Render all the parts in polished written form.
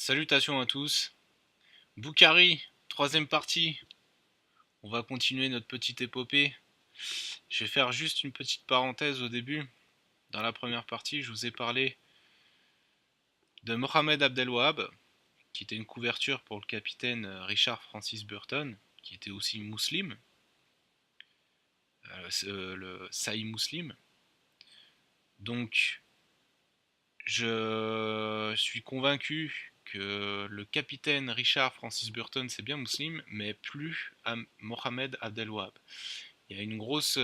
Salutations à tous. Boukhari, troisième partie. On va continuer notre petite épopée. Je vais faire juste une petite parenthèse au début. Dans la première partie, je vous ai parlé de Mohamed Abdelwahab, qui était une couverture pour le capitaine Richard Francis Burton, qui était aussi musulman, le Saïd Muslim. Donc, je suis convaincu que le capitaine Richard Francis Burton c'est bien musulman, mais plus Mohamed Abdelwahab. Il y a une grosse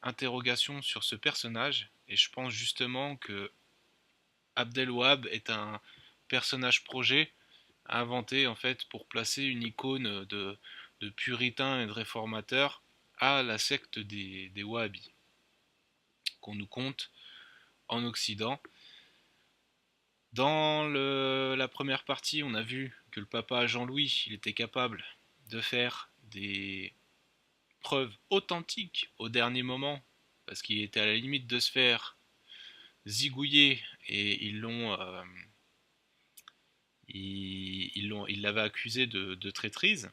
interrogation sur ce personnage, et je pense justement que Abdelwahab est un personnage projet inventé en fait pour placer une icône de puritains et de réformateurs à la secte des Wahhabis, qu'on nous compte en Occident. Dans la première partie, on a vu que le papa Jean-Louis, il était capable de faire des preuves authentiques au dernier moment, parce qu'il était à la limite de se faire zigouiller, et ils l'avaient accusé de traîtrise.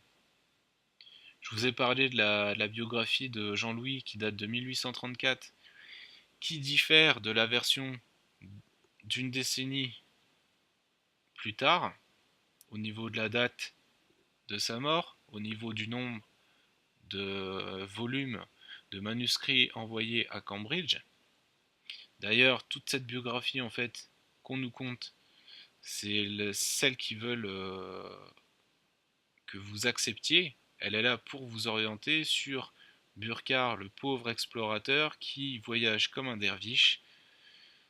Je vous ai parlé de la biographie de Jean-Louis qui date de 1834, qui diffère de la version d'une décennie plus tard, au niveau de la date de sa mort, au niveau du nombre de volumes de manuscrits envoyés à Cambridge. D'ailleurs, toute cette biographie en fait qu'on nous compte, c'est celle qui veulent que vous acceptiez. Elle est là pour vous orienter sur Burckhardt, le pauvre explorateur qui voyage comme un derviche,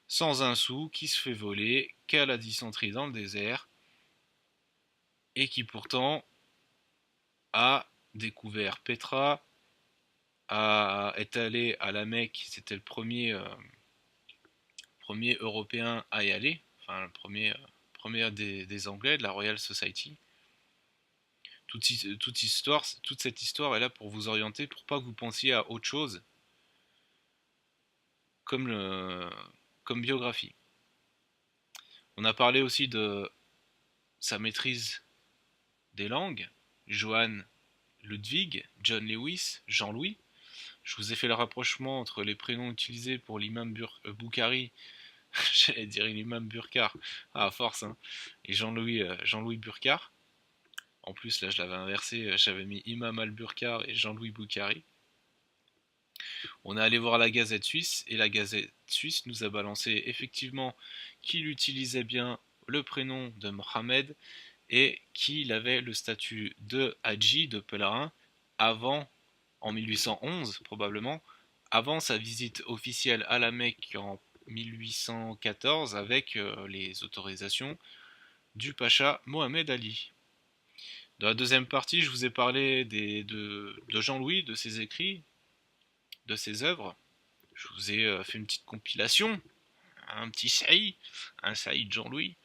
sans un sou, qui se fait voler, qui a la dysenterie dans le désert, et qui pourtant a découvert Petra, est allé à la Mecque, c'était le premier Européen à y aller, enfin le premier des Anglais, de la Royal Society. Toute cette histoire est là pour vous orienter, pour pas que vous pensiez à autre chose comme, comme biographie. On a parlé aussi de sa maîtrise des langues, Johann Ludwig, John Lewis, Jean-Louis. Je vous ai fait le rapprochement entre les prénoms utilisés pour l'imam Boukhari, j'allais dire l'imam Burkhardt, à force, hein, et Jean-Louis Burkhardt. En plus, là, je l'avais inversé, j'avais mis Imam al-Burkhardt et Jean-Louis Boukhari. On est allé voir la Gazette suisse, et la Gazette suisse nous a balancé effectivement qu'il utilisait bien le prénom de Mohamed et qu'il avait le statut de Hadji, de pèlerin, avant, en 1811 probablement, avant sa visite officielle à la Mecque en 1814 avec les autorisations du pacha Mohamed Ali. Dans la deuxième partie, je vous ai parlé de Jean-Louis, de ses écrits, de ses œuvres. Je vous ai fait une petite compilation, un petit saillie, un saillie de Jean-Louis.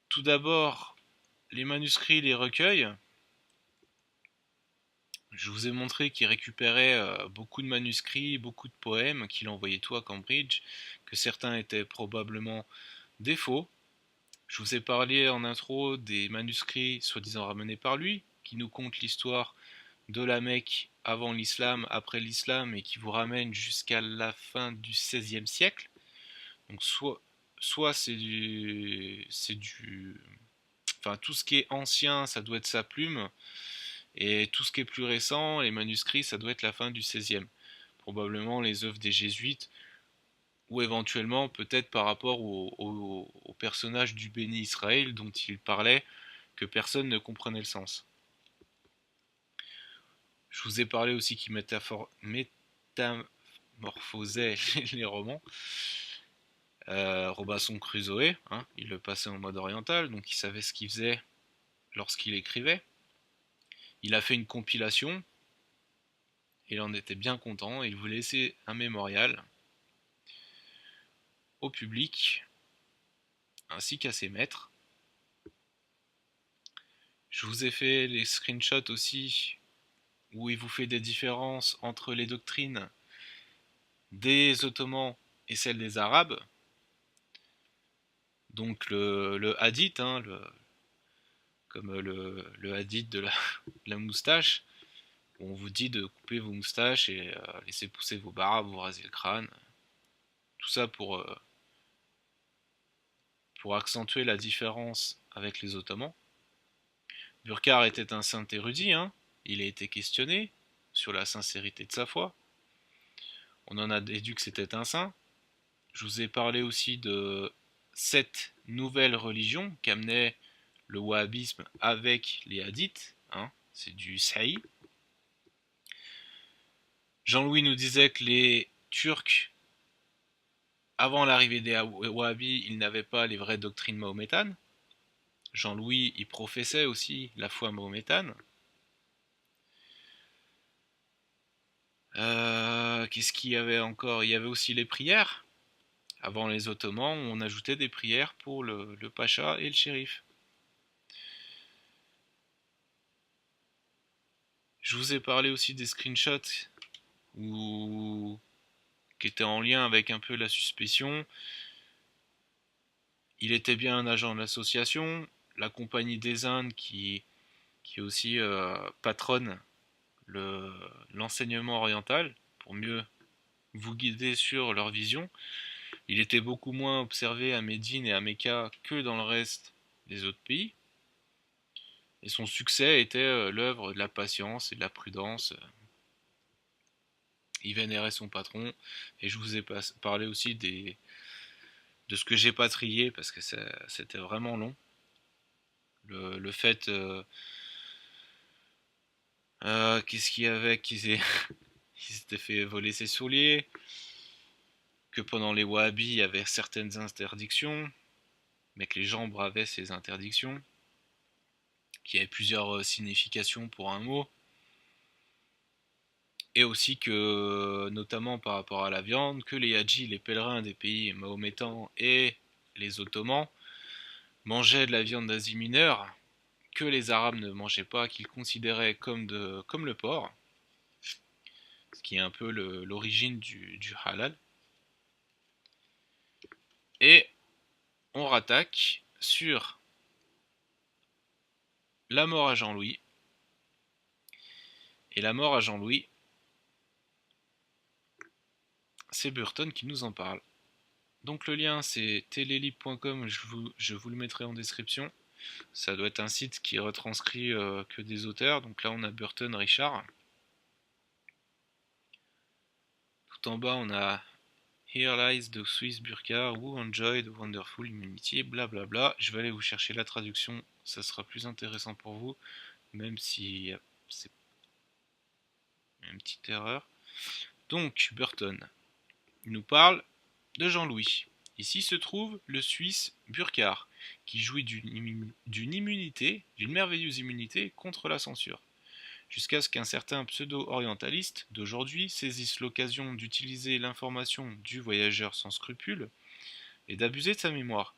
Tout d'abord, les manuscrits, les recueils. Je vous ai montré qu'il récupérait beaucoup de manuscrits, beaucoup de poèmes, qu'il envoyait tout à Cambridge, que certains étaient probablement des faux. Je vous ai parlé en intro des manuscrits soi-disant ramenés par lui, qui nous content l'histoire de la Mecque avant l'islam, après l'islam, et qui vous ramènent jusqu'à la fin du XVIe siècle. Donc soit enfin tout ce qui est ancien, ça doit être sa plume, et tout ce qui est plus récent, les manuscrits, ça doit être la fin du XVIe. Probablement les œuvres des jésuites, ou éventuellement peut-être par rapport au personnage du béni Israël dont il parlait, que personne ne comprenait le sens. Je vous ai parlé aussi qu'il métamorphosait les romans. Robinson Crusoe, hein, il le passait en mode oriental, donc il savait ce qu'il faisait lorsqu'il écrivait. Il a fait une compilation, il en était bien content, il voulait laisser un mémorial au public, ainsi qu'à ses maîtres. Je vous ai fait les screenshots aussi, où il vous fait des différences entre les doctrines des Ottomans et celles des Arabes. Donc le hadith, hein, comme le hadith de la moustache, où on vous dit de couper vos moustaches et laisser pousser vos barbes, vous raser le crâne. Tout ça pour accentuer la différence avec les Ottomans. Burkhard était un saint érudit, hein. Il a été questionné sur la sincérité de sa foi. On en a déduit que c'était un saint. Je vous ai parlé aussi de 7 nouvelles religions qu'amenait le wahhabisme avec les hadiths, hein. C'est du saï. Jean-Louis nous disait que les Turcs, avant l'arrivée des wahhabis, ils n'avaient pas les vraies doctrines mahométanes. Jean-Louis y professait aussi la foi mahométane. Qu'est-ce qu'il y avait encore? Il y avait aussi les prières. Avant les Ottomans, on ajoutait des prières pour le pacha et le shérif. Je vous ai parlé aussi des screenshots qui étaient en lien avec un peu la suspicion. Il était bien un agent de l'association. La Compagnie des Indes qui aussi patronne l'enseignement oriental pour mieux vous guider sur leur vision. Il était beaucoup moins observé à Médine et à Mecca que dans le reste des autres pays. Et son succès était l'œuvre de la patience et de la prudence. Il vénérait son patron. Et je vous ai parlé aussi de ce que j'ai pas trié parce que c'était vraiment long. Le fait. Qu'est-ce qu'il y avait qui s'était fait voler ses souliers, que pendant les Wahhabis il y avait certaines interdictions, mais que les gens bravaient ces interdictions, qu'il y avait plusieurs significations pour un mot, et aussi que, notamment par rapport à la viande, que les hadjis, les pèlerins des pays mahométans et les ottomans mangeaient de la viande d'Asie mineure, que les arabes ne mangeaient pas, qu'ils considéraient comme le porc, ce qui est un peu l'origine du halal. Et on rattaque sur la mort à Jean-Louis. Et la mort à Jean-Louis, c'est Burton qui nous en parle. Donc le lien c'est telelib.com, je vous le mettrai en description. Ça doit être un site qui retranscrit que des auteurs. Donc là on a Burton Richard. Tout en bas on a Here lies the Swiss Burkhard who enjoyed wonderful immunity, blablabla. Bla bla. Je vais aller vous chercher la traduction, ça sera plus intéressant pour vous, même si c'est une petite erreur. Donc Burton nous parle de Jean-Louis. Ici se trouve le Suisse Burkhard, qui jouit d'une immunité, d'une merveilleuse immunité contre la censure, jusqu'à ce qu'un certain pseudo-orientaliste d'aujourd'hui saisisse l'occasion d'utiliser l'information du voyageur sans scrupules et d'abuser de sa mémoire.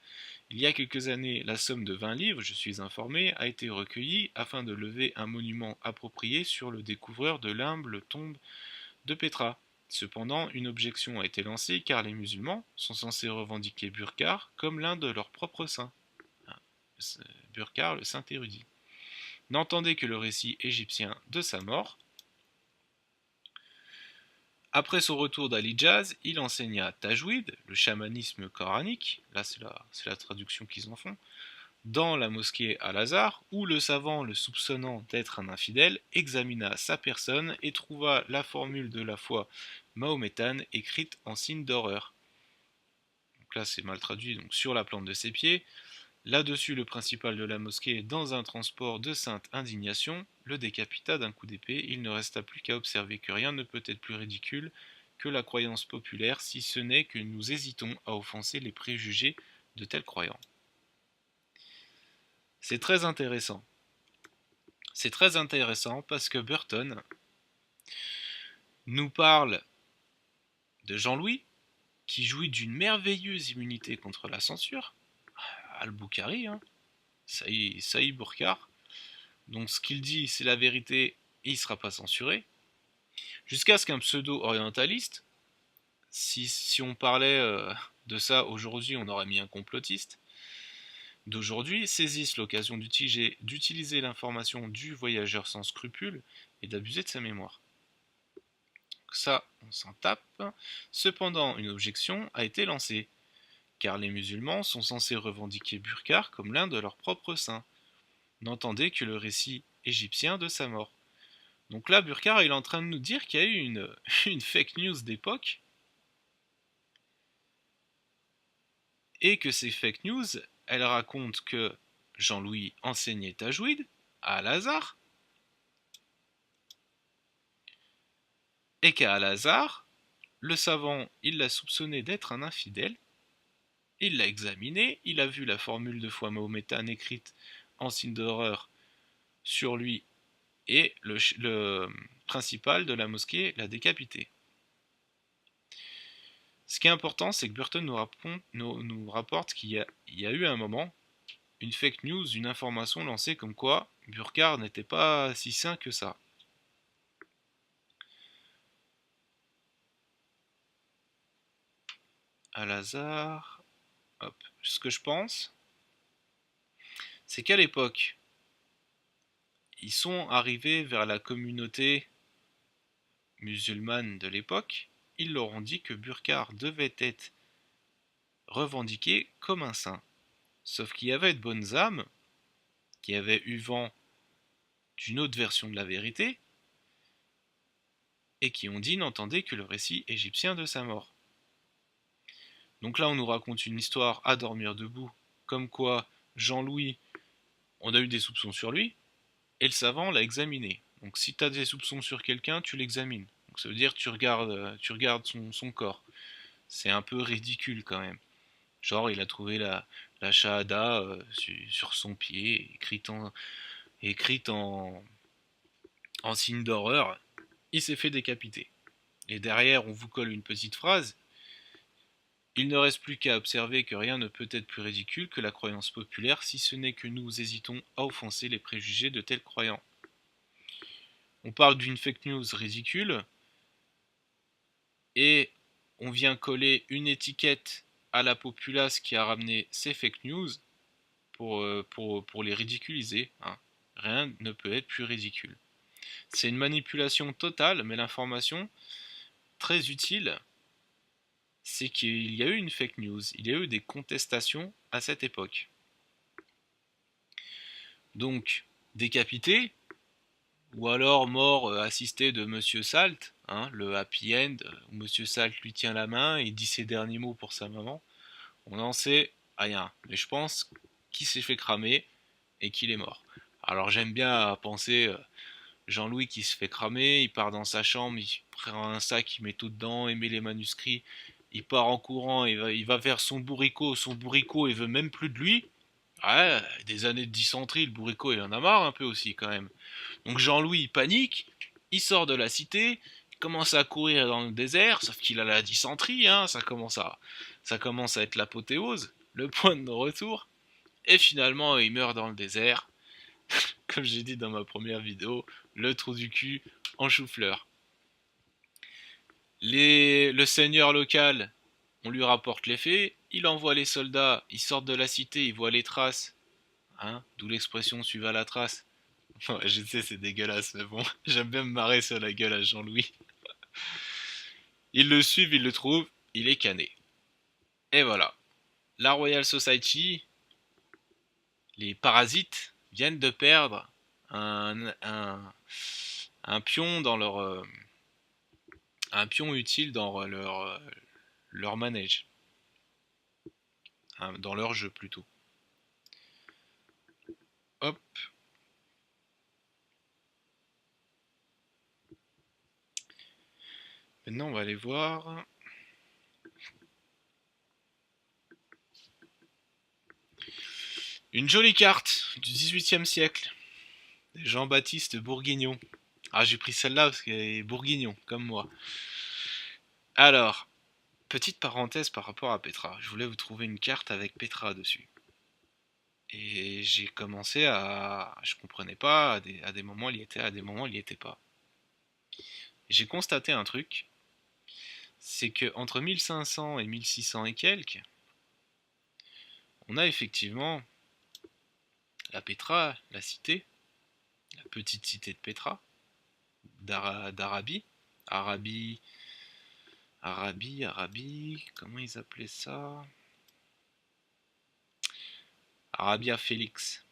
Il y a quelques années, la somme de 20 livres, je suis informé, a été recueillie afin de lever un monument approprié sur le découvreur de l'humble tombe de Petra. Cependant, une objection a été lancée car les musulmans sont censés revendiquer Burkhard comme l'un de leurs propres saints. Burkhard, le saint érudit. N'entendez que le récit égyptien de sa mort. Après son retour d'Al-Hijaz, il enseigna Tajwid, le chamanisme coranique, là c'est la traduction qu'ils en font, dans la mosquée Al-Azhar, où le savant, le soupçonnant d'être un infidèle, examina sa personne et trouva la formule de la foi mahométane écrite en signe d'horreur. Donc là c'est mal traduit, donc sur la plante de ses pieds. Là-dessus, le principal de la mosquée, dans un transport de sainte indignation, le décapita d'un coup d'épée. Il ne resta plus qu'à observer que rien ne peut être plus ridicule que la croyance populaire, si ce n'est que nous hésitons à offenser les préjugés de tels croyants. C'est très intéressant. C'est très intéressant parce que Burton nous parle de Jean-Louis, qui jouit d'une merveilleuse immunité contre la censure. Al-Bukhari, hein, Saïd Burkhard. Donc ce qu'il dit, c'est la vérité et il ne sera pas censuré. Jusqu'à ce qu'un pseudo-orientaliste, si on parlait de ça, aujourd'hui, on aurait mis un complotiste, d'aujourd'hui saisissent l'occasion d'utiliser l'information du voyageur sans scrupules et d'abuser de sa mémoire. Ça, on s'en tape. Cependant, une objection a été lancée, car les musulmans sont censés revendiquer Burkar comme l'un de leurs propres saints. N'entendez que le récit égyptien de sa mort. Donc là, Burkar, il est en train de nous dire qu'il y a eu une fake news d'époque, et que ces fake news, elles racontent que Jean-Louis enseignait tajwid à Al-Azhar, et qu'à Al-Azhar, le savant, il l'a soupçonné d'être un infidèle, il l'a examiné, il a vu la formule de foi mahométane écrite en signe d'horreur sur lui, et le principal de la mosquée l'a décapité. Ce qui est important, c'est que Burton nous rapporte qu'il y a eu un moment une fake news, une information lancée comme quoi Burkar n'était pas si sain que ça. Al-Azhar, hop. Ce que je pense, c'est qu'à l'époque, ils sont arrivés vers la communauté musulmane de l'époque, ils leur ont dit que Burkar devait être revendiqué comme un saint. Sauf qu'il y avait de bonnes âmes qui avaient eu vent d'une autre version de la vérité et qui ont dit n'entendez que le récit égyptien de sa mort. Donc là, on nous raconte une histoire à dormir debout, comme quoi Jean-Louis, on a eu des soupçons sur lui, et le savant l'a examiné. Donc si tu as des soupçons sur quelqu'un, tu l'examines. Donc ça veut dire que tu regardes son corps. C'est un peu ridicule quand même. Genre, il a trouvé la shahada sur son pied, écrite en signe d'horreur. Il s'est fait décapiter. Et derrière, on vous colle une petite phrase. Il ne reste plus qu'à observer que rien ne peut être plus ridicule que la croyance populaire, si ce n'est que nous hésitons à offenser les préjugés de tels croyants. On parle d'une fake news ridicule, et on vient coller une étiquette à la populace qui a ramené ces fake news pour les ridiculiser. Hein. Rien ne peut être plus ridicule. C'est une manipulation totale, mais l'information très utile, c'est qu'il y a eu une fake news, il y a eu des contestations à cette époque. Donc, décapité, ou alors mort assisté de Monsieur Salt, hein, le happy end, où Monsieur Salt lui tient la main et dit ses derniers mots pour sa maman, on n'en sait rien. Mais je pense qu'il s'est fait cramer et qu'il est mort. Alors j'aime bien penser Jean-Louis qui se fait cramer, il part dans sa chambre, il prend un sac, il met tout dedans, il met les manuscrits, il part en courant, il va vers son bourricot il veut même plus de lui. Ouais, des années de dysenterie, le bourricot il en a marre un peu aussi quand même. Donc Jean-Louis il panique, il sort de la cité, il commence à courir dans le désert, sauf qu'il a la dysenterie, hein, ça commence à être l'apothéose, le point de non-retour, et finalement il meurt dans le désert, comme j'ai dit dans ma première vidéo, le trou du cul en chou-fleur. Le seigneur local, on lui rapporte les faits, il envoie les soldats, ils sortent de la cité, ils voient les traces, hein, d'où l'expression suivre à la trace. Ouais, je sais, c'est dégueulasse, mais bon, j'aime bien me marrer sur la gueule à Jean-Louis. Ils le suivent, ils le trouvent, il est cané. Et voilà. La Royal Society, les parasites, viennent de perdre un pion dans un pion utile dans leur manège. Hein, dans leur jeu plutôt. Hop. Maintenant, on va aller voir. Une jolie carte du XVIIIe siècle. Jean-Baptiste Bourguignon. Ah, j'ai pris celle-là parce qu'elle est bourguignon, comme moi. Alors, petite parenthèse par rapport à Petra. Je voulais vous trouver une carte avec Petra dessus. Et j'ai commencé à... Je comprenais pas, à des moments il y était, à des moments il y était pas. J'ai constaté un truc, c'est que entre 1500 et 1600 et quelques, on a effectivement la Pétra, la cité, la petite cité de Pétra, d'Arabie. Arabie, comment ils appelaient ça? Arabia Félix.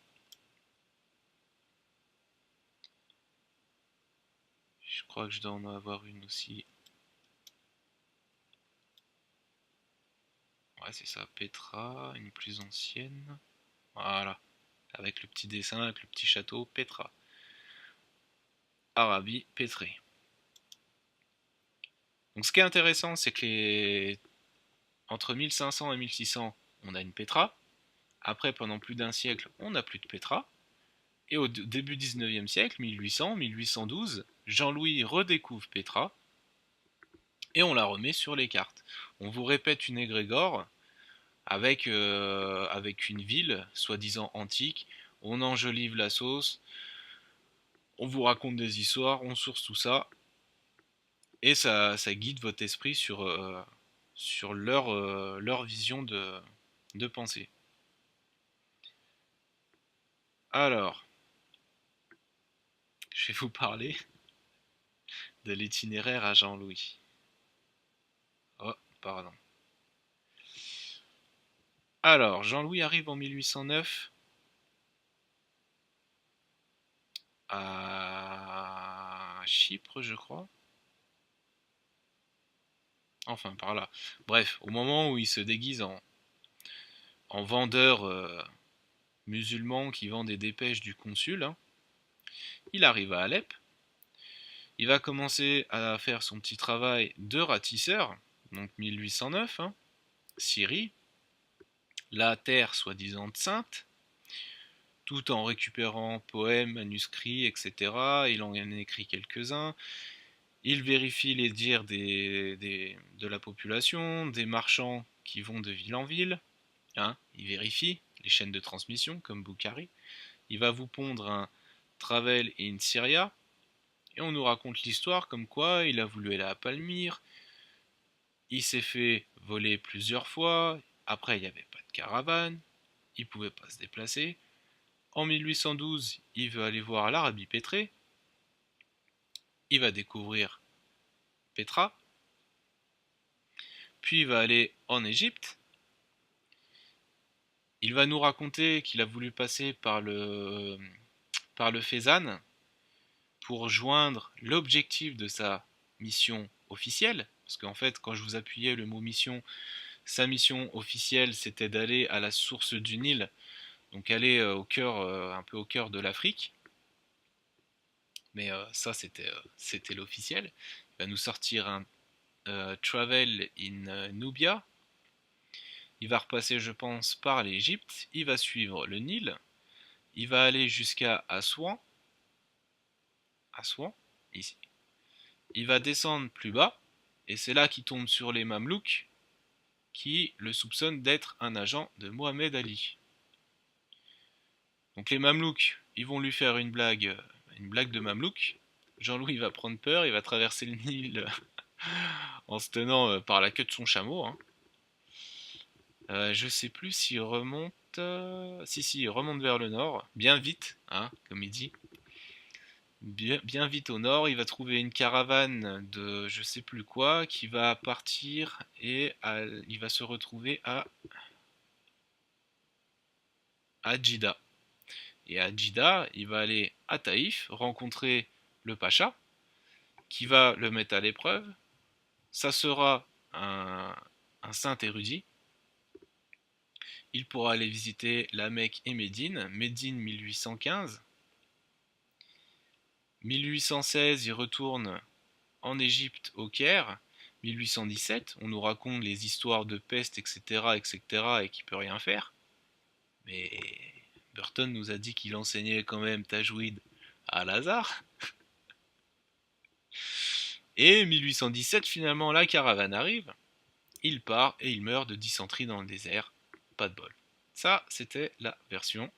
Je crois que je dois en avoir une aussi. Ouais, c'est ça, Petra, une plus ancienne. Voilà, avec le petit dessin, avec le petit château, Petra. Arabie pétrée. Donc ce qui est intéressant, c'est que entre 1500 et 1600, on a une Petra. Après, pendant plus d'un siècle, on n'a plus de Petra. Et au début 19e siècle, 1800, 1812, Jean-Louis redécouvre Petra et on la remet sur les cartes. On vous répète une égrégore avec une ville, soi-disant antique. On enjolive la sauce, on vous raconte des histoires, on source tout ça, et ça guide votre esprit sur leur vision de pensée. Alors, je vais vous parler de l'itinéraire à Jean-Louis. Oh, pardon. Alors, Jean-Louis arrive en 1809 à Chypre, je crois. Enfin, par là. Bref, au moment où il se déguise en vendeur musulman qui vend des dépêches du consul, hein, il arrive à Alep. Il va commencer à faire son petit travail de ratisseur, donc 1809, hein, Syrie, la terre soi-disant sainte, tout en récupérant poèmes, manuscrits, etc. Il en écrit quelques-uns. Il vérifie les dires de la population, des marchands qui vont de ville en ville. Hein, il vérifie les chaînes de transmission comme Bukhari. Il va vous pondre un Travel in Syria. Et on nous raconte l'histoire comme quoi il a voulu aller à Palmyre. Il s'est fait voler plusieurs fois. Après, il n'y avait pas de caravane. Il ne pouvait pas se déplacer. En 1812, il veut aller voir l'Arabie pétrée. Il va découvrir Petra. Puis il va aller en Égypte. Il va nous raconter qu'il a voulu passer par le Fezzan pour joindre l'objectif de sa mission officielle. Parce qu'en fait, quand je vous appuyais le mot mission, sa mission officielle, c'était d'aller à la source du Nil, donc aller au cœur, un peu au cœur de l'Afrique. Mais ça, c'était l'officiel. Il va nous sortir un Travel in Nubia. Il va repasser, je pense, par l'Égypte. Il va suivre le Nil. Il va aller jusqu'à Assouan. Assouan, ici. Il va descendre plus bas. Et c'est là qu'il tombe sur les Mamelouks qui le soupçonnent d'être un agent de Mohamed Ali. Donc les Mamelouks, ils vont lui faire une blague de Mamelouk. Jean-Louis va prendre peur, il va traverser le Nil en se tenant par la queue de son chameau. Hein. Je sais plus s'il remonte. Si, il remonte vers le nord, bien vite, hein, comme il dit. Bien vite au nord, il va trouver une caravane de je sais plus quoi qui va partir et il va se retrouver à Djida. Et à Djida, il va aller à Taïf, rencontrer le Pacha, qui va le mettre à l'épreuve. Ça sera un saint érudit. Il pourra aller visiter la Mecque et Médine, Médine 1815. 1816, il retourne en Égypte au Caire. 1817, on nous raconte les histoires de peste, etc., etc., et qu'il peut rien faire. Mais Burton nous a dit qu'il enseignait quand même Tajwid à Al-Azhar. Et 1817, finalement, la caravane arrive. Il part et il meurt de dysenterie dans le désert. Pas de bol. Ça, c'était la version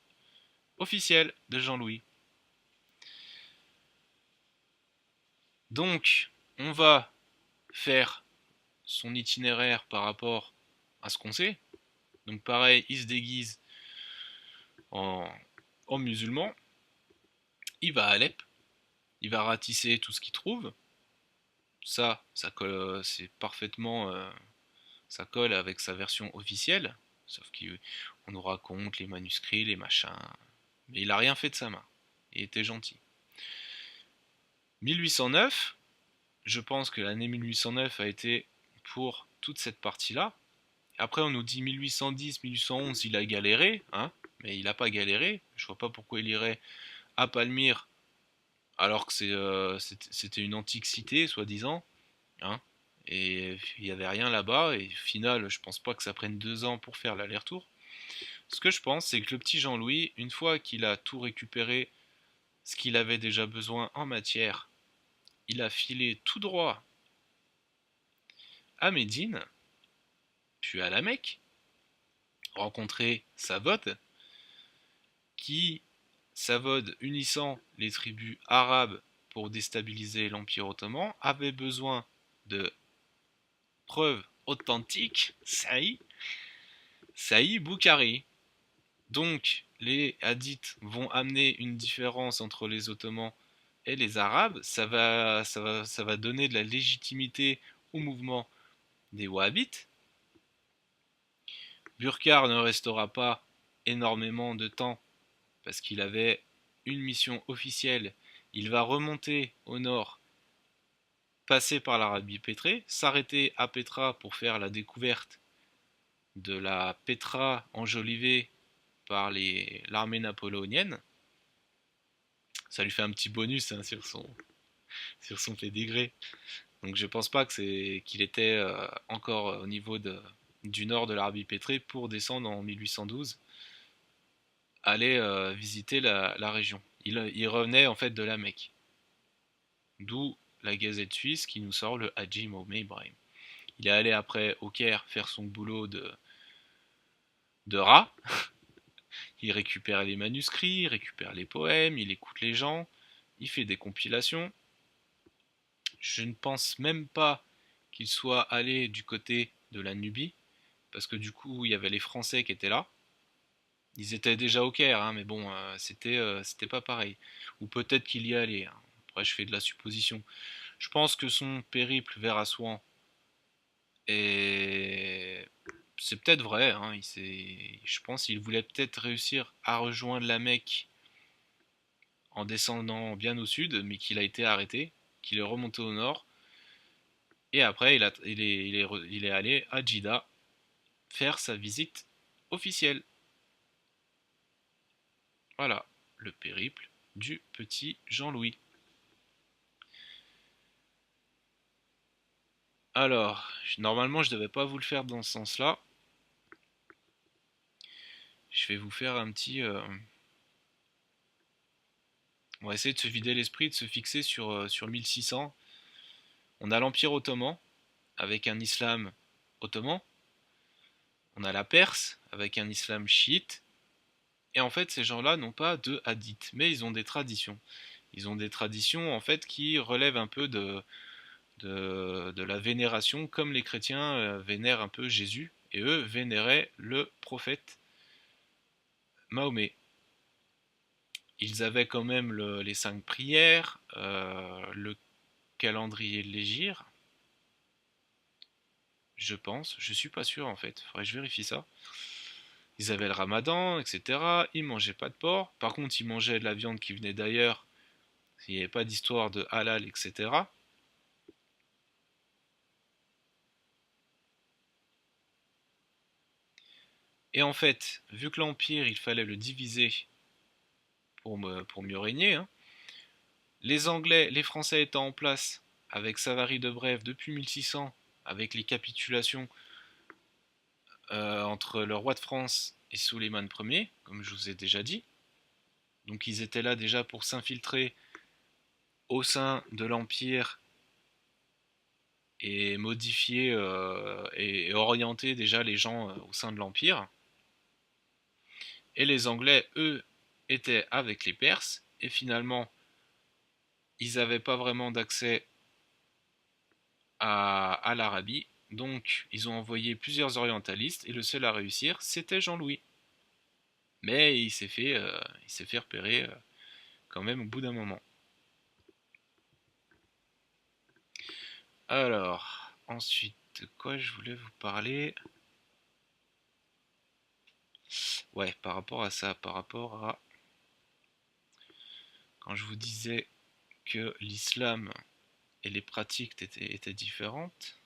officielle de Jean-Louis. Donc, on va faire son itinéraire par rapport à ce qu'on sait. Donc pareil, il se déguise en, en musulman, il va à Alep, il va ratisser tout ce qu'il trouve. Ça colle, c'est parfaitement, ça colle avec sa version officielle, sauf qu'on nous raconte les manuscrits, les machins, mais il a rien fait de sa main. Il était gentil. 1809, je pense que l'année 1809 a été pour toute cette partie-là. Après, on nous dit 1810, 1811, il a galéré, hein, mais il n'a pas galéré. Je vois pas pourquoi il irait à Palmyre alors que c'était une antique cité, soi-disant, hein, et il n'y avait rien là-bas. Et au final, je pense pas que ça prenne 2 ans pour faire l'aller-retour. Ce que je pense, c'est que le petit Jean-Louis, une fois qu'il a tout récupéré, ce qu'il avait déjà besoin en matière, il a filé tout droit à Médine, puis à la Mecque, rencontrer Savod, qui, Savod unissant les tribus arabes pour déstabiliser l'Empire ottoman, avait besoin de preuves authentiques, Saïd Boukhari. Donc, les hadiths vont amener une différence entre les Ottomans et les Arabes. Ça va donner de la légitimité au mouvement des Wahhabites. Burkhard ne restera pas énormément de temps parce qu'il avait une mission officielle. Il va remonter au nord, passer par l'Arabie pétrée, s'arrêter à Petra pour faire la découverte de la Petra enjolivée par l'armée napoléonienne. Ça lui fait un petit bonus, hein, sur son pédigré. Donc je pense pas qu'il était encore au niveau du nord de l'Arabie pétrée pour descendre en 1812, aller visiter la région. Il revenait en fait de la Mecque. D'où la Gazette suisse qui nous sort le Hadji Mohammed Ibrahim. Il est allé après au Caire faire son boulot de rat. Il récupère les manuscrits, il récupère les poèmes, il écoute les gens, il fait des compilations. Je ne pense même pas qu'il soit allé du côté de la Nubie, parce que du coup, il y avait les Français qui étaient là. Ils étaient déjà au Caire, hein, mais bon, c'était pas pareil. Ou peut-être qu'il y allait, hein. Après, je fais de la supposition. Je pense que son périple vers Assouan est... C'est peut-être vrai, hein, je pense qu'il voulait peut-être réussir à rejoindre la Mecque en descendant bien au sud, mais qu'il a été arrêté, qu'il est remonté au nord, et après il est allé à Djida faire sa visite officielle. Voilà, le périple du petit Jean-Louis. Alors, normalement je devais pas vous le faire dans ce sens-là. Je vais vous faire un petit... On va essayer de se vider l'esprit, de se fixer sur 1600. On a l'Empire ottoman, avec un islam ottoman. On a la Perse, avec un islam chiite. Et en fait, ces gens-là n'ont pas de hadith, mais ils ont des traditions. Ils ont des traditions, en fait, qui relèvent un peu de la vénération, comme les chrétiens vénèrent un peu Jésus, et eux vénéraient le prophète Mahomet. Ils avaient quand même les 5 prières, le calendrier de l'Hégire, je pense, je suis pas sûr en fait, faudrait que je vérifie ça. Ils avaient le ramadan, etc. Ils mangeaient pas de porc, par contre ils mangeaient de la viande qui venait d'ailleurs, il n'y avait pas d'histoire de halal, etc. Et en fait, vu que l'Empire, il fallait le diviser pour mieux régner, hein, les Anglais, les Français étant en place avec Savary de Brève depuis 1600, avec les capitulations entre le roi de France et Suleiman Ier, comme je vous ai déjà dit. Donc ils étaient là déjà pour s'infiltrer au sein de l'Empire et modifier et orienter déjà les gens au sein de l'Empire. Et les Anglais, eux, étaient avec les Perses, et finalement, ils n'avaient pas vraiment d'accès à l'Arabie, Donc ils ont envoyé plusieurs orientalistes et le seul à réussir c'était Jean-Louis. Mais il s'est fait repérer quand même au bout d'un moment. Alors, ensuite, de quoi je voulais vous parler? Ouais, par rapport à ça, par rapport à quand je vous disais que l'islam et les pratiques étaient différentes,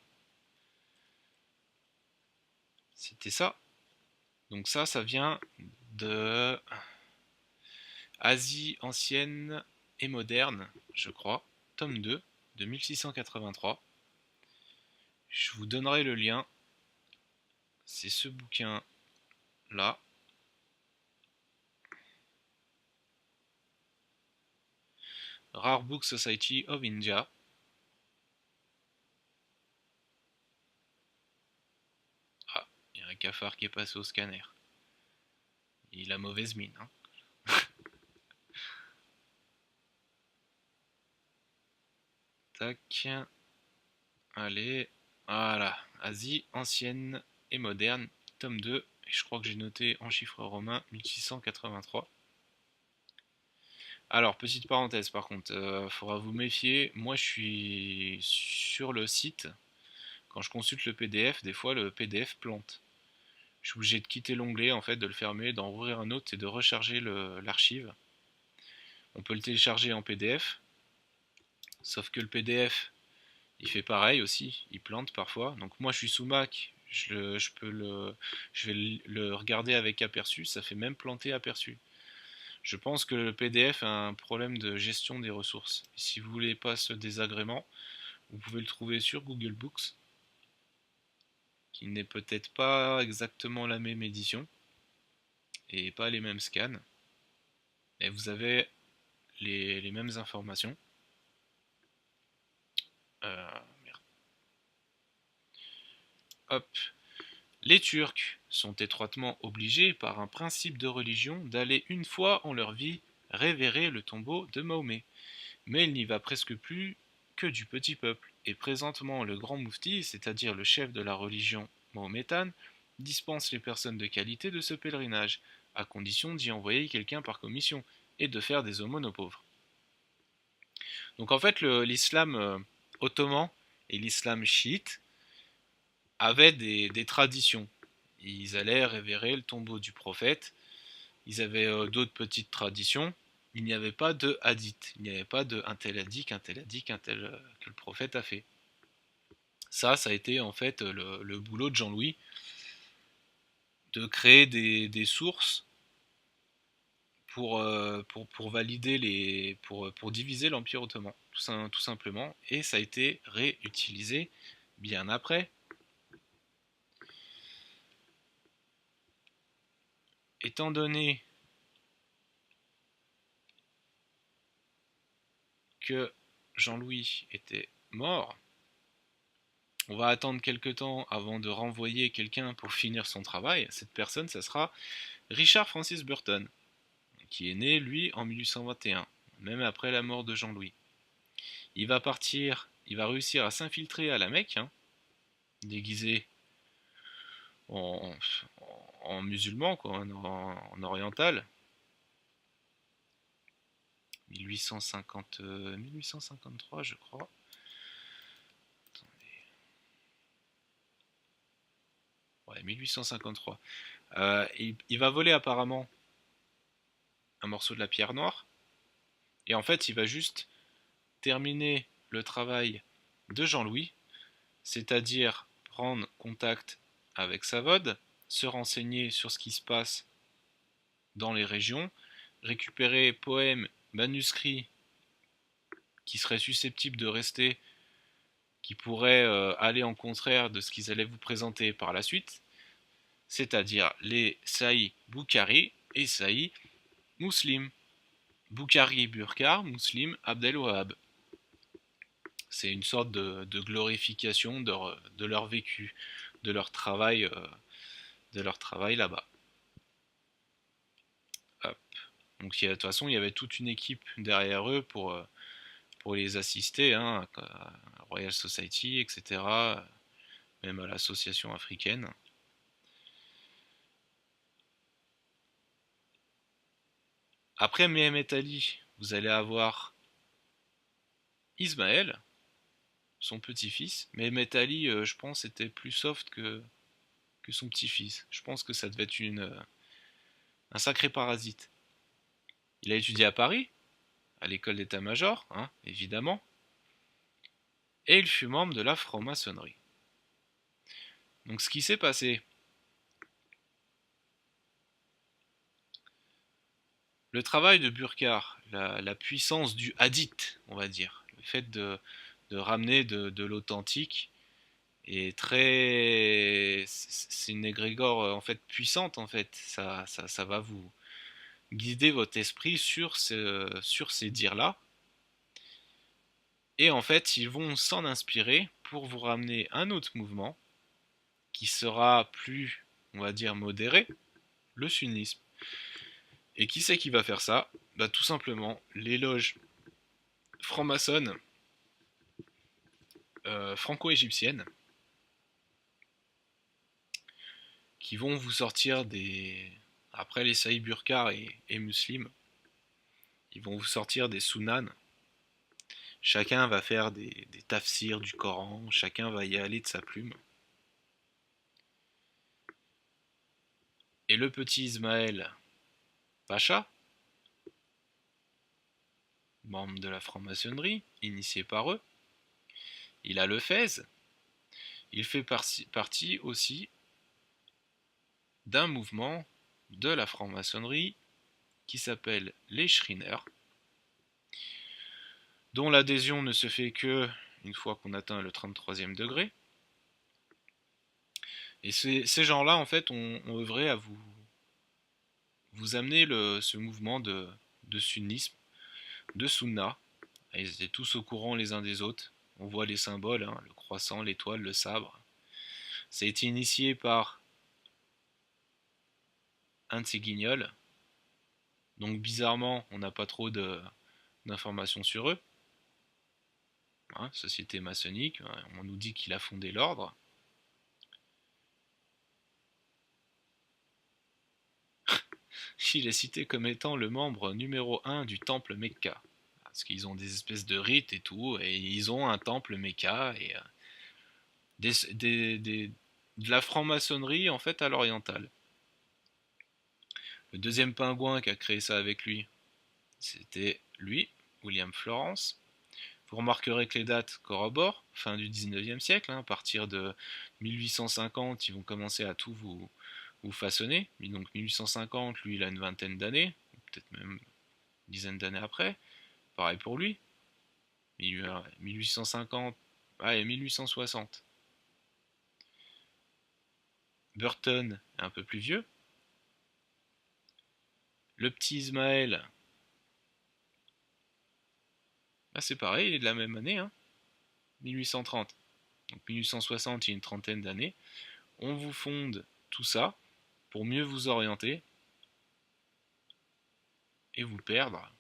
c'était ça. Donc ça vient de Asie ancienne et moderne, je crois, tome 2, de 1683. Je vous donnerai le lien. C'est ce bouquin-là. Rare Book Society of India. Ah, il y a un cafard qui est passé au scanner. Il a mauvaise mine, hein. Tac. Allez. Voilà. Asie ancienne et moderne, tome 2. Et je crois que j'ai noté en chiffres romains 1683. Alors, petite parenthèse par contre, faudra vous méfier. Moi, je suis sur le site. Quand je consulte le PDF, des fois le PDF plante. Je suis obligé de quitter l'onglet, en fait, de le fermer, d'en rouvrir un autre et de recharger l'archive. On peut le télécharger en PDF, sauf que le PDF, il fait pareil aussi, il plante parfois. Donc moi, je suis sous Mac, je vais le regarder avec aperçu, ça fait même planter aperçu. Je pense que le PDF a un problème de gestion des ressources. Et si vous voulez pas ce désagrément, vous pouvez le trouver sur Google Books, qui n'est peut-être pas exactement la même édition et pas les mêmes scans. Et vous avez les mêmes informations. Merde. Hop. Les Turcs sont étroitement obligés par un principe de religion d'aller une fois en leur vie révérer le tombeau de Mahomet. Mais il n'y va presque plus que du petit peuple, et présentement le grand moufti, c'est-à-dire le chef de la religion mahométane, dispense les personnes de qualité de ce pèlerinage, à condition d'y envoyer quelqu'un par commission, et de faire des aumônes aux pauvres. Donc en fait l'islam ottoman et l'islam chiite avaient des traditions. Ils allaient révérer le tombeau du prophète, ils avaient d'autres petites traditions. Il n'y avait pas de hadith, il n'y avait pas de un tel a dit, qu'un tel a dit, qu'un tel que le prophète a fait. Ça a été en fait le boulot de Jean-Louis, de créer des sources pour valider pour diviser l'Empire ottoman, tout simplement, et ça a été réutilisé bien après. Étant donné que Jean-Louis était mort, on va attendre quelques temps avant de renvoyer quelqu'un pour finir son travail. Cette personne, ça sera Richard Francis Burton, qui est né, lui, en 1821, même après la mort de Jean-Louis. Il va partir, il va réussir à s'infiltrer à la Mecque, hein, déguisé en, en musulman, quoi, en oriental. 1853, je crois. Ouais, 1853. Il va voler apparemment un morceau de la pierre noire. Et en fait, il va juste terminer le travail de Jean-Louis, c'est-à-dire prendre contact avec Savod, se renseigner sur ce qui se passe dans les régions, récupérer poèmes, manuscrits qui seraient susceptibles de rester, qui pourraient aller en contraire de ce qu'ils allaient vous présenter par la suite, c'est-à-dire les Sahih Bukhari et Sahih Muslim. Bukhari Burkar, Muslim Abdel Wahab. C'est une sorte de glorification de leur vécu, de leur travail, là-bas. Hop. Donc de toute façon, il y avait toute une équipe derrière eux pour les assister, hein, Royal Society, etc. même à l'association africaine. Après Mehemet Ali, vous allez avoir Ismaël, son petit-fils. Mehemet Ali, je pense, était plus soft que son petit-fils. Je pense que ça devait être un sacré parasite. Il a étudié à Paris, à l'école d'état-major, hein, évidemment, et il fut membre de la franc-maçonnerie. Donc ce qui s'est passé, le travail de Burkhardt, la puissance du hadith, on va dire, le fait de ramener de l'authentique est très, c'est une égrégore en fait puissante en fait. Ça va vous guider votre esprit sur ces dires-là. Et en fait, ils vont s'en inspirer pour vous ramener un autre mouvement qui sera plus, on va dire, modéré, le sunnisme. Et qui c'est qui va faire ça? Bah tout simplement les loges franc-maçonnes franco-égyptiennes qui vont vous sortir des... Après les Saïd Burkhardt et Muslim, ils vont vous sortir des sunan. Chacun va faire des tafsirs du Coran, chacun va y aller de sa plume. Et le petit Ismaël Pacha, membre de la franc-maçonnerie, initié par eux, il a le fez. Il fait partie aussi d'un mouvement de la franc-maçonnerie qui s'appelle les Shriners, dont l'adhésion ne se fait que une fois qu'on atteint le 33e degré. Et ces gens-là, en fait, ont œuvré à vous amener ce mouvement de sunnisme, de sunna. Ils étaient tous au courant les uns des autres. On voit les symboles, hein, le croissant, l'étoile, le sabre. Ça a été initié par un de ces guignols. Donc bizarrement, on n'a pas trop d'informations sur eux. Hein, société maçonnique, on nous dit qu'il a fondé l'ordre. Il est cité comme étant le membre numéro 1 du temple Mecca. Parce qu'ils ont des espèces de rites et tout, et ils ont un temple Mecca, et de la franc-maçonnerie en fait à l'orientale. Le deuxième pingouin qui a créé ça avec lui, c'était lui, William Florence. Vous remarquerez que les dates corroborent, fin du 19e siècle, hein, à partir de 1850, ils vont commencer à tout vous façonner. Donc 1850, lui, il a une vingtaine d'années, peut-être même une dizaine d'années après. Pareil pour lui. 1850, et 1860. Burton est un peu plus vieux. Le petit Ismaël, c'est pareil, il est de la même année, hein, 1830. Donc 1860, il y a une trentaine d'années. On vous fonde tout ça pour mieux vous orienter et vous perdre,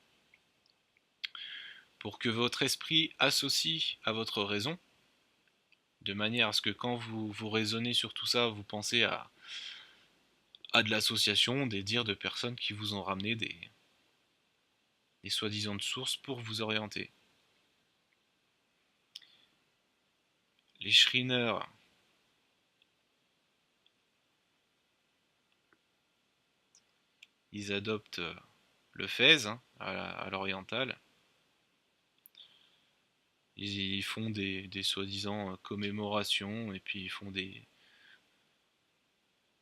pour que votre esprit associe à votre raison, de manière à ce que quand vous raisonnez sur tout ça, vous pensez à de l'association, des dires de personnes qui vous ont ramené des soi-disant de sources pour vous orienter. Les Shriners, ils adoptent le fez, hein, à l'oriental. Ils font des soi-disant commémorations, et puis ils font des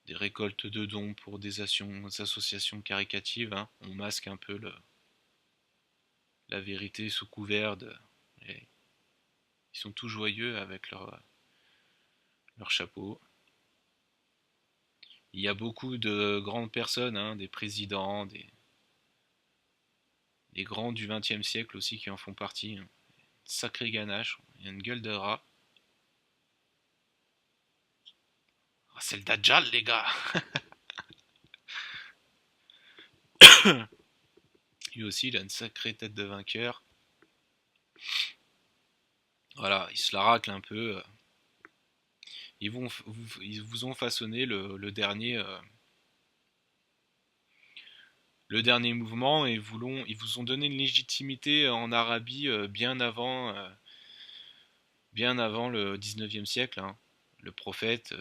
récoltes de dons pour des associations caricatives. Hein. On masque un peu la vérité sous couvert de... Ils sont tout joyeux avec leur chapeau. Il y a beaucoup de grandes personnes, hein, des présidents, des grands du XXe siècle aussi qui en font partie. Hein. Sacré ganache, il y a une gueule de rat. Oh, c'est le Dajjal, les gars. Lui aussi, il a une sacrée tête de vainqueur. Voilà, il se la racle un peu. Ils vous ont façonné le dernier mouvement et ils vous ont donné une légitimité en Arabie bien avant le 19e siècle, hein. Le prophète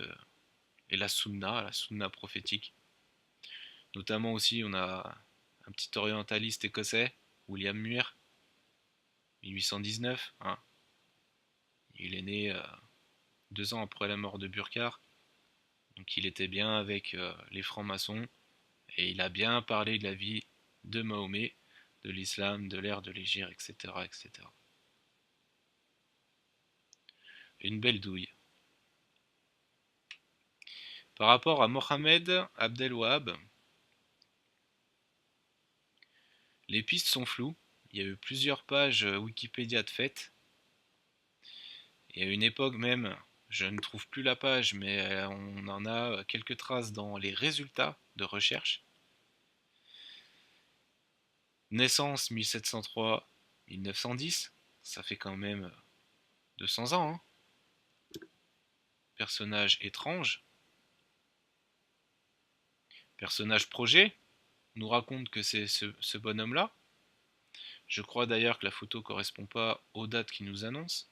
et la sunna prophétique. Notamment aussi, on a un petit orientaliste écossais, William Muir, 1819. Hein. Il est né 2 ans après la mort de Burckhardt, donc il était bien avec les francs-maçons et il a bien parlé de la vie de Mahomet, de l'islam, de l'ère de l'Hégire, etc., etc. Une belle douille. Par rapport à Mohamed Abdel Wahab, les pistes sont floues. Il y a eu plusieurs pages Wikipédia de faites. Et à une époque même, je ne trouve plus la page, mais on en a quelques traces dans les résultats de recherche. Naissance 1703-1910, ça fait quand même 200 ans. Hein. Personnage étrange. Personnage projet, nous raconte que c'est ce bonhomme-là. Je crois d'ailleurs que la photo ne correspond pas aux dates qu'il nous annonce.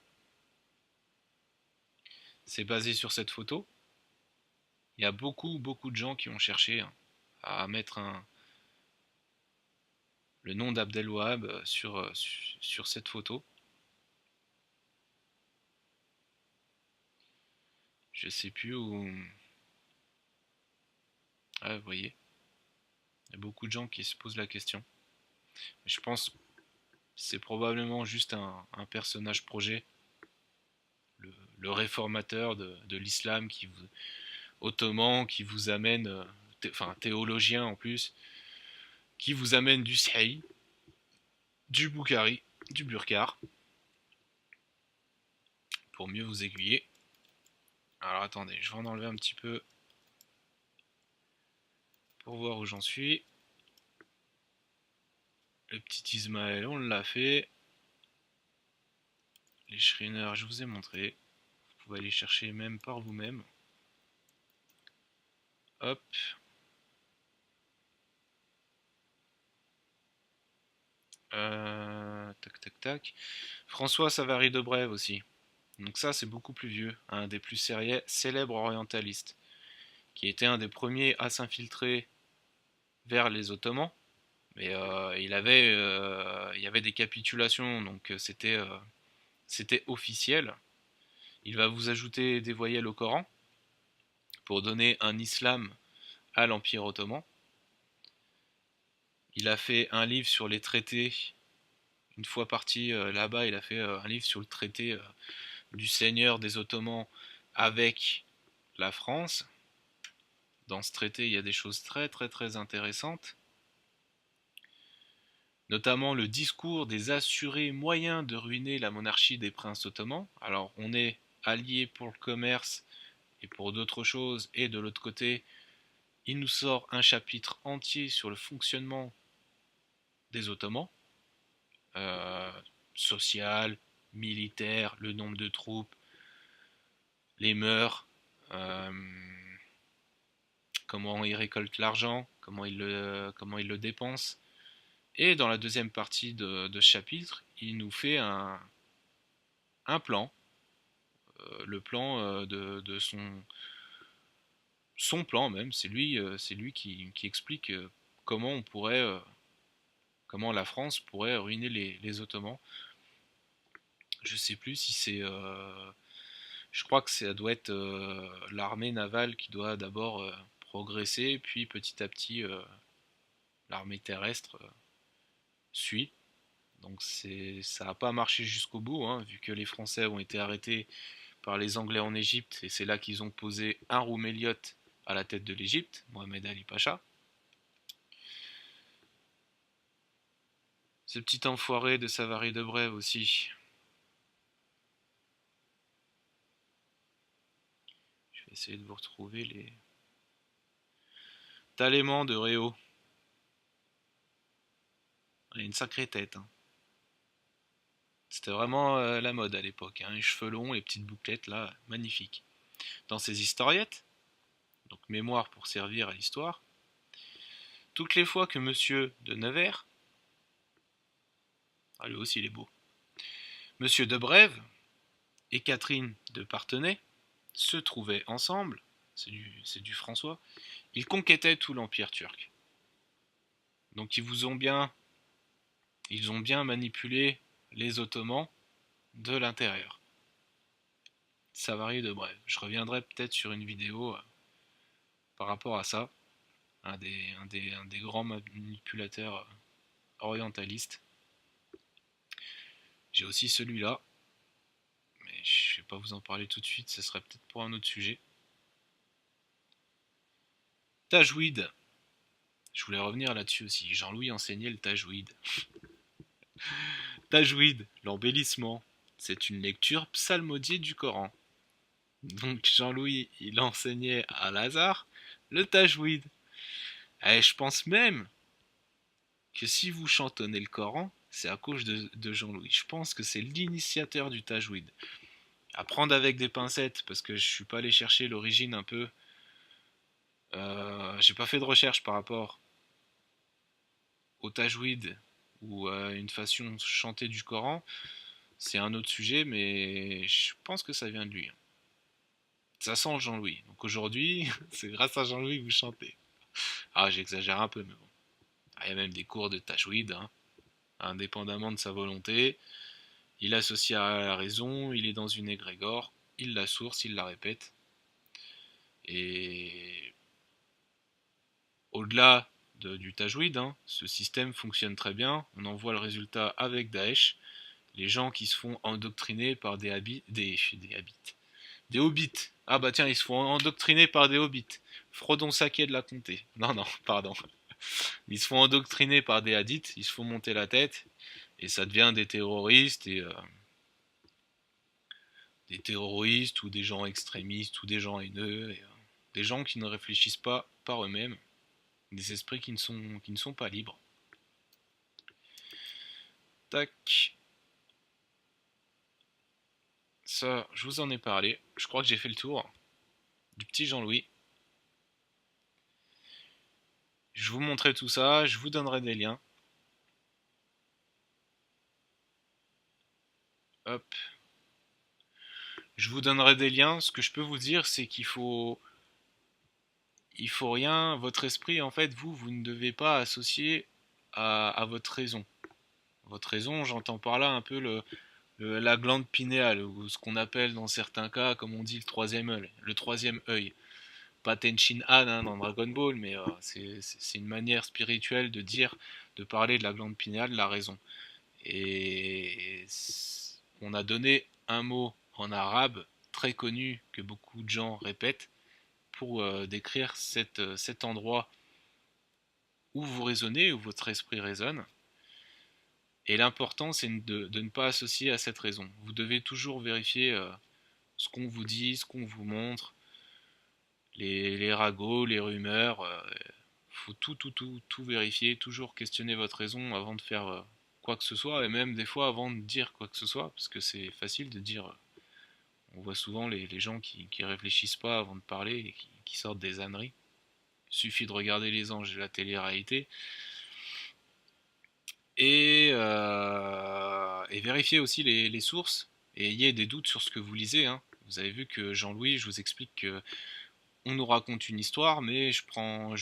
C'est basé sur cette photo. Il y a beaucoup de gens qui ont cherché à mettre le nom d'Abdel Wahab sur cette photo. Je sais plus où. Ah, vous voyez, il y a beaucoup de gens qui se posent la question. Je pense que c'est probablement juste un personnage projet, le réformateur de l'islam ottoman qui vous amène, enfin théologien en plus, qui vous amène du Sahih, du Boukhari, du Burkard, pour mieux vous aiguiller. Alors attendez, je vais en enlever un petit peu pour voir où j'en suis. Le petit Ismaël, on l'a fait. Les Schreiner, je vous ai montré. Vous pouvez aller chercher même par vous-même. Hop. Tac, tac, tac. François Savary de Brève aussi. Donc ça, c'est beaucoup plus vieux. Un des plus célèbres orientalistes. Qui était un des premiers à s'infiltrer vers les Ottomans. Mais il y avait des capitulations, donc c'était officiel. Il va vous ajouter des voyelles au Coran pour donner un islam à l'Empire ottoman. Il a fait un livre sur les traités. Une fois parti là-bas, il a fait un livre sur le traité du seigneur des Ottomans avec la France. Dans ce traité, il y a des choses très intéressantes. Notamment le discours des assurés moyens de ruiner la monarchie des princes ottomans. Alors, on est alliés pour le commerce et pour d'autres choses, et de l'autre côté, il nous sort un chapitre entier sur le fonctionnement des Ottomans, euh, social, militaire, le nombre de troupes, les mœurs, euh, comment ils récoltent l'argent, comment ils le dépensent. Et dans la deuxième partie de ce chapitre, il nous fait un plan, le plan de son plan même, c'est lui qui explique comment on pourrait, comment la France pourrait ruiner les Ottomans. Je sais plus si c'est, je crois que ça doit être l'armée navale qui doit d'abord progresser, puis petit à petit l'armée terrestre suit. Donc ça n'a pas marché jusqu'au bout, hein, vu que les Français ont été arrêtés par les Anglais en Égypte, et c'est là qu'ils ont posé un Rouméliot à la tête de l'Égypte, Mohamed Ali Pacha. Ce petit enfoiré de Savary de Brève aussi. Je vais essayer de vous retrouver les Talémans de Réau. Il a une sacrée tête. Hein. C'était vraiment la mode à l'époque. Hein. Les cheveux longs, les petites bouclettes là, magnifique. dans ses historiettes, donc mémoire pour servir à l'histoire, toutes les fois que Monsieur de Nevers, ah lui aussi il est beau, Monsieur de Brève et Catherine de Parthenay se trouvaient ensemble, c'est du François, ils conquistaient tout l'Empire turc. Donc ils ont bien manipulé les Ottomans de l'intérieur. Savary de Brève. Je reviendrai peut-être sur une vidéo par rapport à ça, un des grands manipulateurs orientalistes. J'ai aussi celui-là, mais je ne vais pas vous en parler tout de suite, ce serait peut-être pour un autre sujet. Tajwid. Je voulais revenir là-dessus aussi. Jean-Louis enseignait le tajwid. Tajwid, l'embellissement, c'est une lecture psalmodiée du Coran. Donc Jean-Louis, il enseignait à Lazare le tajwid. Et je pense même que si vous chantonnez le Coran, c'est à cause de Jean-Louis. Je pense que c'est l'initiateur du tajwid. À prendre avec des pincettes, parce que je suis pas allé chercher l'origine un peu. J'ai pas fait de recherche par rapport au tajwid ou à une façon chantée du Coran. C'est un autre sujet, mais je pense que ça vient de lui. Ça sent Jean-Louis. Donc aujourd'hui, c'est grâce à Jean-Louis que vous chantez. Ah, j'exagère un peu, mais bon. Il y a même des cours de tajwid, hein, indépendamment de sa volonté. Il associe à la raison, il est dans une égrégore, il la source, il la répète. Et au-delà du tajwid, hein, ce système fonctionne très bien. On en voit le résultat avec Daesh. Les gens qui se font endoctriner par des hobbits. Ah bah tiens, ils se font endoctriner par des hobbits. Frodon Saquet de la Comté. Non, non, pardon. Ils se font endoctriner par des hadiths, ils se font monter la tête, et ça devient des terroristes, et des terroristes, ou des gens extrémistes, ou des gens haineux, et, des gens qui ne réfléchissent pas par eux-mêmes, des esprits qui ne sont pas libres. Tac. Ça, je vous en ai parlé. Je crois que j'ai fait le tour du petit Jean-Louis. Je vous montrerai tout ça, je vous donnerai des liens. Hop. Je vous donnerai des liens. Ce que je peux vous dire, c'est il faut rien. Votre esprit, en fait, vous ne devez pas associer à votre raison. Votre raison, j'entends par là un peu la glande pinéale, ou ce qu'on appelle dans certains cas, comme on dit, le troisième œil. Le troisième œil. Pas Tenshin Han hein, dans Dragon Ball, mais c'est une manière spirituelle de dire, de parler de la glande pinéale, la raison. Et on a donné un mot en arabe très connu que beaucoup de gens répètent pour décrire cet endroit où vous raisonnez, où votre esprit résonne. Et l'important, c'est de ne pas associer à cette raison. Vous devez toujours vérifier ce qu'on vous dit, ce qu'on vous montre, les ragots, les rumeurs. Faut tout vérifier, toujours questionner votre raison avant de faire quoi que ce soit, et même des fois avant de dire quoi que ce soit, parce que c'est facile de dire. On voit souvent les gens qui réfléchissent pas avant de parler et qui sortent des âneries. Il suffit de regarder les anges et la télé-réalité. Et vérifier aussi les sources et ayez des doutes sur ce que vous lisez. Hein. Vous avez vu que Jean-Louis, je vous explique que on nous raconte une histoire, mais je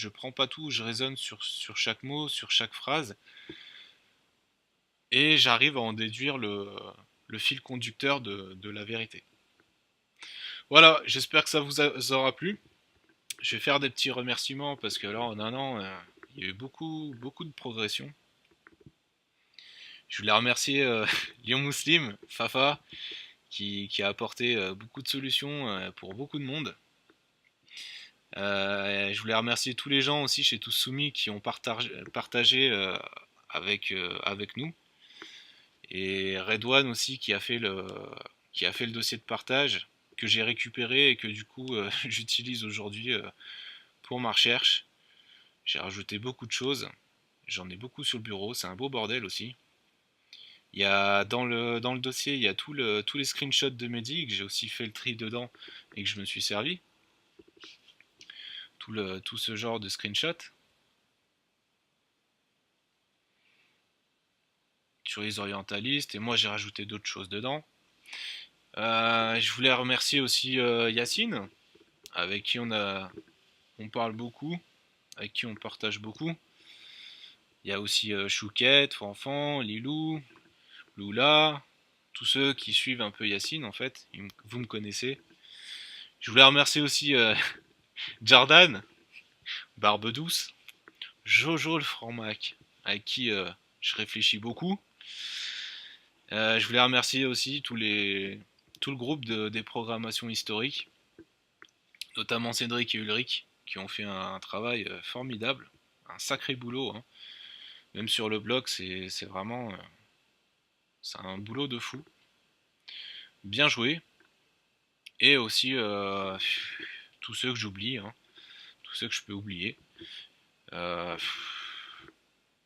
prends pas tout, je raisonne sur chaque mot, sur chaque phrase, et j'arrive à en déduire le fil conducteur de la vérité. Voilà, j'espère que ça vous aura plu. Je vais faire des petits remerciements parce que là, en un an, il y a eu beaucoup de progression. Je voulais remercier Lyon Muslim, Fafa, qui a apporté beaucoup de solutions pour beaucoup de monde. Je voulais remercier tous les gens aussi chez Tous Soumis qui ont partagé avec nous. Et Redouane aussi qui a fait le dossier de partage que j'ai récupéré et que du coup j'utilise aujourd'hui pour ma recherche. J'ai rajouté beaucoup de choses. J'en ai beaucoup sur le bureau. C'est un beau bordel aussi. Il y a dans le dossier, il y a tous les screenshots de Mehdi, que j'ai aussi fait le tri dedans et que je me suis servi. Tout ce genre de screenshots. Sur les orientalistes, et moi j'ai rajouté d'autres choses dedans. Je voulais remercier aussi Yacine, avec qui on parle beaucoup, avec qui on partage beaucoup. Il y a aussi Chouquette, Fanfan, Lilou, Lula, tous ceux qui suivent un peu Yacine en fait, vous me connaissez. Je voulais remercier aussi Jordan, Barbe Douce, Jojo le Franc-Mac, avec qui je réfléchis beaucoup. Je voulais remercier aussi tout le groupe des programmations historiques, notamment Cédric et Ulrich, qui ont fait un travail formidable, un sacré boulot, hein. Même sur le blog, c'est vraiment c'est un boulot de fou. Bien joué. Et aussi tous ceux que j'oublie, hein, tous ceux que je peux oublier. Euh,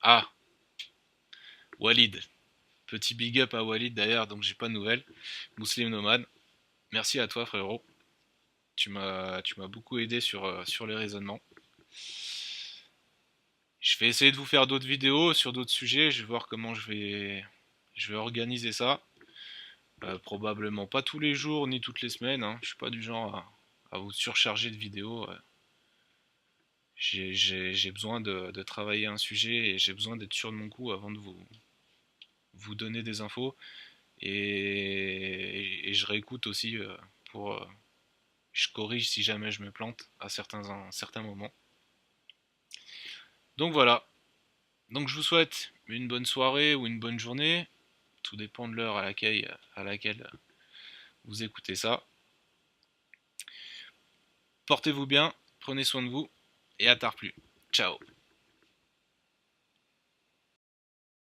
ah, Walid. Petit big up à Walid d'ailleurs, donc j'ai pas de nouvelles. Muslim Nomad, merci à toi frérot. Tu m'as beaucoup aidé sur les raisonnements. Je vais essayer de vous faire d'autres vidéos sur d'autres sujets. Je vais voir comment je vais organiser ça. Probablement pas tous les jours ni toutes les semaines, hein. Je suis pas du genre à vous surcharger de vidéos. J'ai besoin de travailler un sujet et j'ai besoin d'être sûr de mon coup avant de vous donner des infos. Et je réécoute aussi pour. Je corrige si jamais je me plante à certains moments. Donc voilà. Donc je vous souhaite une bonne soirée ou une bonne journée. Tout dépend de l'heure à laquelle vous écoutez ça. Portez-vous bien, prenez soin de vous et à tard plus. Ciao.